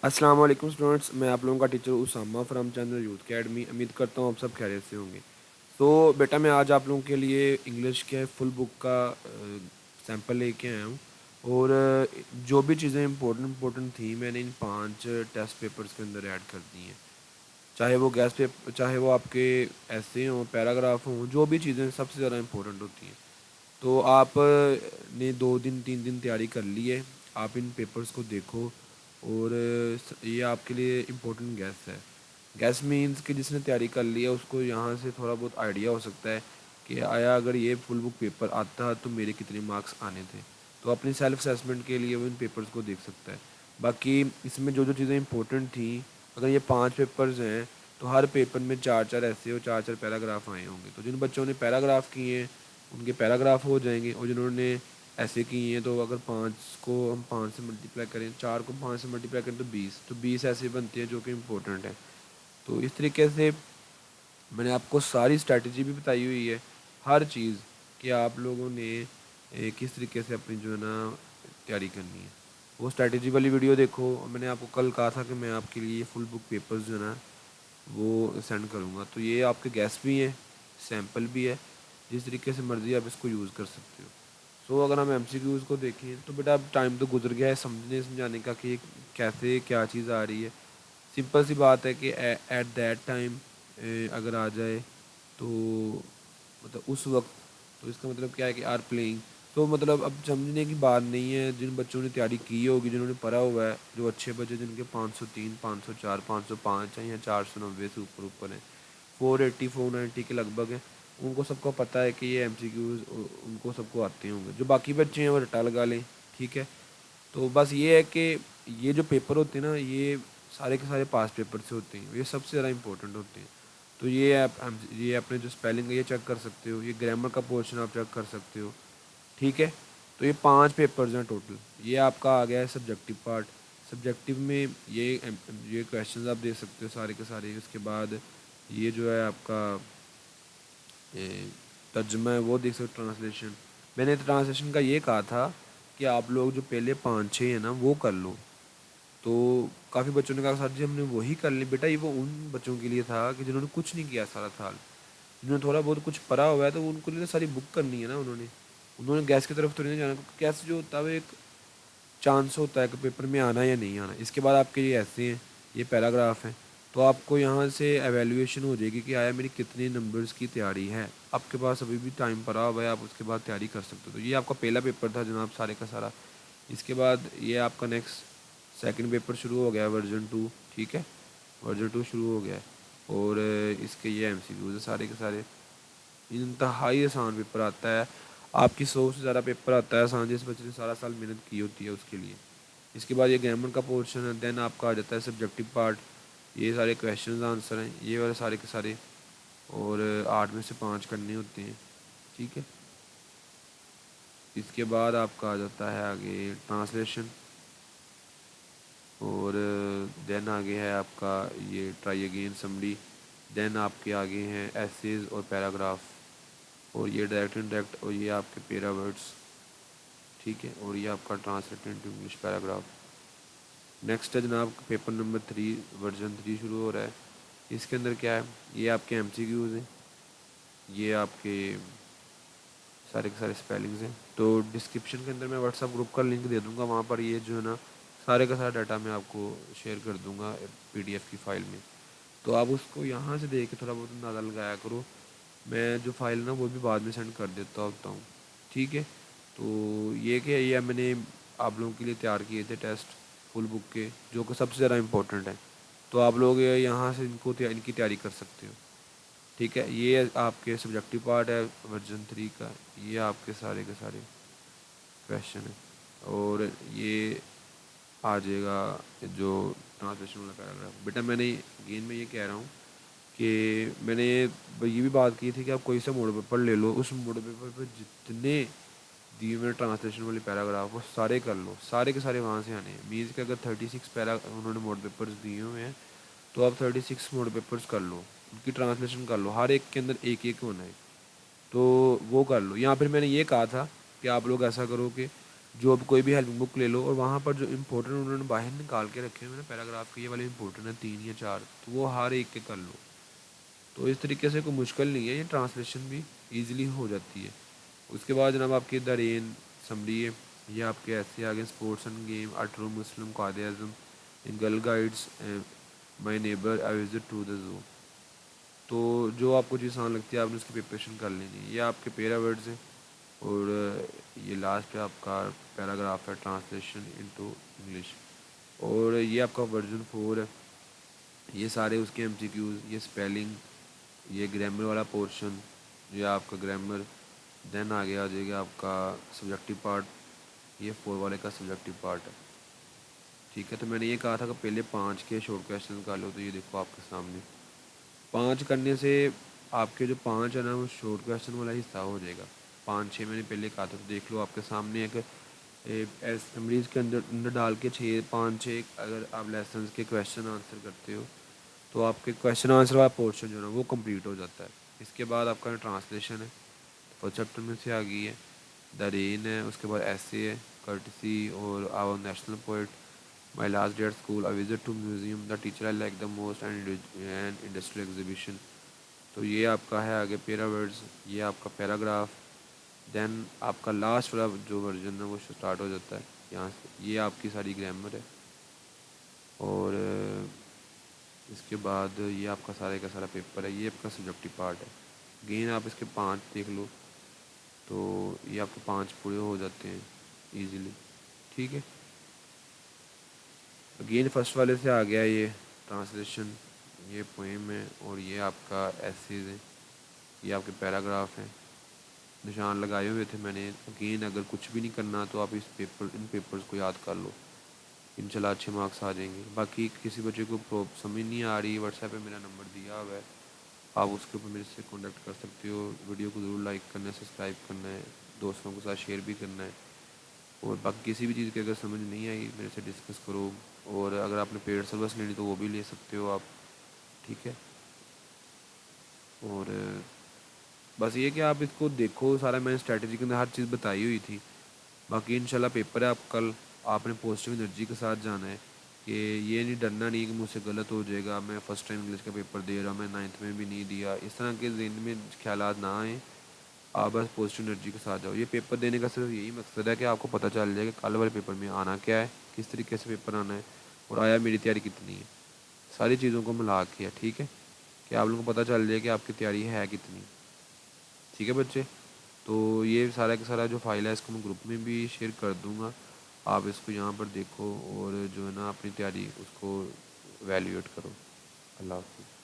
السلام علیکم اسٹوڈنٹس، میں آپ لوگوں کا teacher Osama from Chandra youth academy. امید کرتا ہوں آپ سب خیریت سے ہوں گے۔ تو بیٹا میں آج آپ لوگوں کے لیے انگلش کے فل بک کا سیمپل لے کے آیا ہوں، اور جو بھی چیزیں امپورٹنٹ تھیں میں نے ان 5 ٹیسٹ پیپرز کے اندر ایڈ کر دی ہیں، چاہے وہ گیس پیپر، چاہے وہ آپ کے ایسے ہوں، پیراگراف ہوں، جو بھی چیزیں سب سے زیادہ امپورٹنٹ ہوتی ہیں۔ تو آپ نے 2 دن 3 دن تیاری کر لی ہے، آپ ان پیپرز کو دیکھو، اور یہ آپ کے لیے امپورٹنٹ گیس ہے۔ گیس مینس کہ جس نے تیاری کر لی ہے اس کو یہاں سے تھوڑا بہت آئیڈیا ہو سکتا ہے کہ آیا اگر یہ فل بک پیپر آتا تو میرے کتنے مارکس آنے تھے، تو اپنی سیلف اسیسمنٹ کے لیے وہ ان پیپرز کو دیکھ سکتا ہے۔ باقی اس میں جو جو چیزیں امپورٹنٹ تھیں، اگر یہ 5 پیپرز ہیں تو ہر پیپر میں 4 4 ایسے اور 4 4 پیراگراف آئے ہوں گے، تو جن بچوں نے پیراگراف کیے ہیں ان کے پیراگراف ہو جائیں گے، اور جنہوں نے ایسے کیے ہیں تو اگر 5 کو ہم 5 سے ملٹیپلائی کریں، 4 کو 5 سے ملٹیپلائی کریں تو 20 ایسے بنتے ہیں جو کہ امپورٹنٹ ہے۔ تو اس طریقے سے میں نے آپ کو ساری اسٹریٹجی بھی بتائی ہوئی ہے، ہر چیز کہ آپ لوگوں نے کس طریقے سے اپنی جو ہے نا تیاری کرنی ہے۔ وہ اسٹریٹجی والی ویڈیو دیکھو، میں نے آپ کو کل کہا تھا کہ میں آپ کے لیے فل بک پیپرز جو ہے نا وہ سینڈ کروں گا، تو یہ آپ کے گیس بھی ہیں، سیمپل بھی ہے، جس طریقے سے مرضی آپ اس کو یوز کر سکتے ہو۔ سو اگر ہم MCQs کو دیکھیں تو بیٹا اب ٹائم تو گزر گیا ہے سمجھانے کا کہ کیسے کیا چیز آ رہی ہے۔ سمپل سی بات ہے کہ ایٹ دیٹ ٹائم اگر آ جائے تو مطلب اس وقت، تو اس کا مطلب کیا ہے کہ آر پلینگ، تو مطلب اب سمجھنے کی بات نہیں ہے۔ جن بچوں نے تیاری کی ہوگی، جنہوں نے پڑھا ہوا ہے، جو اچھے بچے جن کے 503 504 505 ہیں یا 490 سے اوپر ہیں، 480 490 کے لگ بھگ ہیں، ان کو سب کو پتہ ہے کہ یہ MCQs ان کو سب کو آتے ہوں گے۔ جو باقی بچے ہیں وہ رٹا لگا لیں، ٹھیک ہے۔ تو بس یہ ہے کہ یہ جو پیپر ہوتے ہیں نا، یہ سارے کے سارے پاس پیپر سے ہوتے ہیں، یہ سب سے زیادہ امپورٹنٹ ہوتے ہیں۔ تو یہ اپنے جو اسپیلنگ ہے یہ چیک کر سکتے ہو، یہ گرامر کا پورشن آپ چیک کر سکتے ہو، ٹھیک ہے۔ تو یہ 5 پیپرز ہیں ٹوٹل۔ یہ آپ کا آ گیا ہے سبجیکٹیو پارٹ۔ سبجیکٹیو میں یہ کویشچنز آپ دے سکتے ہو سارے کے سارے۔ اس کے بعد یہ جو ہے آپ کا ترجمہ ہے وہ دیکھ سکتے، ٹرانسلیشن۔ میں نے ٹرانسلیشن کا یہ کہا تھا کہ آپ لوگ جو پہلے 5 6 ہیں نا وہ کر لو، تو کافی بچوں نے کہا سر جی ہم نے وہی کر لی۔ بیٹا یہ وہ ان بچوں کے لیے تھا کہ جنہوں نے کچھ نہیں کیا سارا سال، جنہوں نے تھوڑا بہت کچھ پڑھا ہوا ہے، تو ان کو لیے ساری بک کرنی ہے نا، انہوں نے گیس کی طرف تو نہیں جانا، کیونکہ گیس جو ہوتا ہے وہ ایک چانس ہوتا ہے کہ پیپر میں آنا یا نہیں آنا۔ اس کے بعد آپ کے یہ ایسے ہیں، یہ پیراگراف ہیں، تو آپ کو یہاں سے ایویلویشن ہو جائے گی کہ آیا میری کتنے نمبرز کی تیاری ہے۔ آپ کے پاس ابھی بھی ٹائم پڑا ہوا ہے، آپ اس کے بعد تیاری کر سکتے ہو۔ تو یہ آپ کا پہلا پیپر تھا جناب، سارے کا سارا۔ اس کے بعد یہ آپ کا نیکسٹ سیکنڈ پیپر شروع ہو گیا ہے، ورژن 2، ٹھیک ہے، ورژن 2 شروع ہو گیا ہے، اور اس کے یہ MCQs ہیں سارے کے سارے۔ انتہائی آسان پیپر آتا ہے، آپ کی 100 سے زیادہ پیپر آتا ہے آسان، جس بچے نے سارا سال محنت کی ہوتی ہے اس کے لیے۔ اس کے بعد یہ گرامر کا پورشن ہے، دین آپ کا آ جاتا ہے سبجیکٹیو پارٹ، یہ سارے کویشچنز آنسر ہیں، یہ والے سارے کے سارے، اور 8 میں سے 5 کرنے ہوتے ہیں، ٹھیک ہے۔ اس کے بعد آپ کا آ جاتا ہے آگے ٹرانسلیشن، اور دین آگے ہے آپ کا یہ ٹرائی اگین سمری، دین آپ کے آگے ہیں ایسیز اور پیراگراف، اور یہ ڈائریکٹ انڈائریکٹ، اور یہ آپ کے پیرا ورڈس، ٹھیک ہے، اور یہ آپ کا translate into English paragraph. Next ہے جناب پیپر نمبر 3، ورژن 3 شروع ہو رہا ہے۔ اس کے اندر کیا ہے، یہ آپ کے MCQs ہیں، یہ آپ کے سارے کے سارے اسپیلنگز ہیں۔ تو ڈسکرپشن کے اندر میں واٹس ایپ گروپ کا لنک دے دوں گا، وہاں پر یہ جو ہے نا سارے کا سارا ڈاٹا میں آپ کو شیئر کر دوں گا PDF کی فائل میں، تو آپ اس کو یہاں سے دیکھ کے تھوڑا بہت اندازہ لگایا کرو۔ میں جو فائل نا وہ بھی بعد میں سینڈ کر دیتا ہوتا ہوں، ٹھیک ہے۔ تو یہ کہ یہ میں نے آپ لوگوں کے لیے تیار کیے تھے ٹیسٹ فل بک کے، جو کہ سب سے زیادہ امپورٹنٹ ہیں، تو آپ لوگ یہاں سے ان کی تیاری کر سکتے ہو، ٹھیک ہے۔ یہ آپ کے سبجیکٹیو پارٹ ہے ورژن 3 کا، یہ آپ کے سارے کویشچن ہیں، اور یہ آ جائے گا جو ٹرانسلیشن والا پیراگراف۔ بیٹا میں نے اگین میں یہ کہہ رہا ہوں کہ میں نے یہ بھی بات کی تھی کہ آپ کوئی سا موڈ پیپر لے لو، اس موڈ پیپر پہ جتنے دیے ہوئے ٹرانسلیشن والے پیراگراف وہ سارے کر لو، سارے کے سارے وہاں سے آنے ہیں۔ مینس کہ اگر 36 انہوں نے موڈ پیپرز دیے ہوئے ہیں تو آپ 36 موڈ پیپرز کر لو، ان کی ٹرانسلیشن کر لو، ہر ایک کے اندر ایک ایک ہونا ہے، تو وہ کر لو۔ یہاں پھر میں نے یہ کہا تھا کہ آپ لوگ ایسا کرو کہ جو اب کوئی بھی ہیلپنگ بک لے لو اور وہاں پر جو امپورٹنٹ انہوں نے باہر نکال کے رکھے ہوئے نا پیراگراف کے، یہ والے امپورٹنٹ ہیں 3 یا 4، تو وہ ہر ایک کے کر لو. تو اس طریقے سے کوئی مشکل نہیں ہے، یہ ٹرانسلیشن بھی ایزیلی ہو جاتی ہے. اس کے بعد جناب آپ کی درین سمری ہے، یہ آپ کے ایسے آگے اسپورٹس اینڈ گیم، اٹرو مسلم، Quaid Azam, girl guides, my neighbour, I visit to the zoo. تو جو آپ کو چیز آسان لگتی ہے آپ نے اس کی پریپریشن کر لینی ہے. یہ آپ کے پیرا ورڈز ہیں، اور یہ لاسٹ پہ آپ کا پیراگراف ہے ٹرانسلیشن انٹو انگلش. اور یہ آپ کا ورژن 4 ہے. یہ سارے اس کے MCQs، یہ اسپیلنگ، یہ گرامر والا پورشن، یہ آپ کا گرامر. دین آگے آ جائے گا آپ کا سبجیکٹیو پارٹ، یہ 4 والے کا سبجیکٹیو پارٹ ہے. ٹھیک ہے، تو میں نے یہ کہا تھا کہ پہلے 5 کے شارٹ کویشچن کر لو، تو یہ دیکھو آپ کے سامنے 5 کرنے سے آپ کے جو 5 ہے نا وہ شارٹ کویشچن والا حصہ ہو جائے گا. 5-6 میں نے پہلے کہا تھا، تو دیکھ لو آپ کے سامنے ایک سمریز کے اندر ڈال کے 5-6 اگر آپ لیسنس کے کویشچن آنسر کرتے ہو تو آپ کے کویشچن آنسر والا پورشن جو ہے نا وہ کمپلیٹ ہو جاتا ہے. اس کے بعد آپ کا ٹرانسلیشن ہے، فرسٹ چیپٹر میں سے آ گئی ہے. دا رین ہے، اس کے بعد ایسے ہے، کرٹسی اور our national poet, my last day at school, a visit to museum, the teacher I like the most, and industrial exhibition. تو یہ آپ کا ہے آگے پیرا ورڈز، یہ آپ کا پیراگراف. دین آپ کا لاسٹ والا جو ورژن ہے وہ اسٹارٹ ہو جاتا ہے یہاں سے. یہ آپ کی ساری گرامر ہے. اور اس کے بعد یہ آپ کا سارے کا سارا پیپر ہے، یہ آپ کا سبجیکٹیو پارٹ ہے. گین آپ اس کے 5 دیکھ لو، تو یہ آپ کے 5 پورے ہو جاتے ہیں ایزیلی. ٹھیک ہے، اگین فرسٹ والے سے آ گیا یہ ٹرانسلیشن، یہ پوئم ہے، اور یہ آپ کا ایسیز ہیں، یہ آپ کے پیراگراف ہیں. نشان لگائے ہوئے تھے میں نے. اگین اگر کچھ بھی نہیں کرنا تو آپ ان پیپرز کو یاد کر لو، انشاءاللہ اچھے مارکس آ جائیں گے. باقی کسی بچے کو سمجھ نہیں آ رہی، واٹس ایپ پہ میرا نمبر دیا ہوا ہے، آپ اس کے اوپر میرے سے کانٹیکٹ کر سکتے ہو. ویڈیو کو ضرور لائک کرنا ہے، سبسکرائب کرنا ہے، دوستوں کے ساتھ شیئر بھی کرنا ہے. اور باقی کسی بھی چیز کی اگر سمجھ نہیں آئی میرے سے ڈسکس کرو. اور اگر آپ نے پیڈ سروس لینی تو وہ بھی لے سکتے ہو آپ. ٹھیک ہے، اور بس یہ کہ آپ اس کو دیکھو سارا، میں نے اسٹریٹجی کے اندر ہر چیز بتائی ہوئی تھی. باقی انشاءاللہ پیپر ہے آپ کل، آپ نے پازیٹیو انرجی کے ساتھ جانا ہے، کہ یہ نہیں ڈرنا نہیں کہ مجھ سے غلط ہو جائے گا، میں فرسٹ ٹائم انگلش کا پیپر دے رہا ہوں، میں 9th میں بھی نہیں دیا، اس طرح کے ذہن میں خیالات نہ آئیں. آپ بس پازیٹیو انرجی کے ساتھ جاؤ. یہ پیپر دینے کا صرف یہی مقصد ہے کہ آپ کو پتہ چل جائے کہ کل والے پیپر میں آنا کیا ہے، کس طریقے سے پیپر آنا ہے، اور آیا میری تیاری کتنی ہے. ساری چیزوں کو ملا کے ہے. ٹھیک ہے، کہ آپ لوگوں کو پتہ چل جائے کہ آپ کی تیاری ہے کتنی. ٹھیک ہے بچے، تو یہ سارا کا سارا جو فائل ہے اس کو میں گروپ میں بھی شیئر کر دوں گا. آپ اس کو یہاں پر دیکھو، اور جو ہے نا اپنی تیاری اس کو ایویلیویٹ کرو. اللہ حافظ.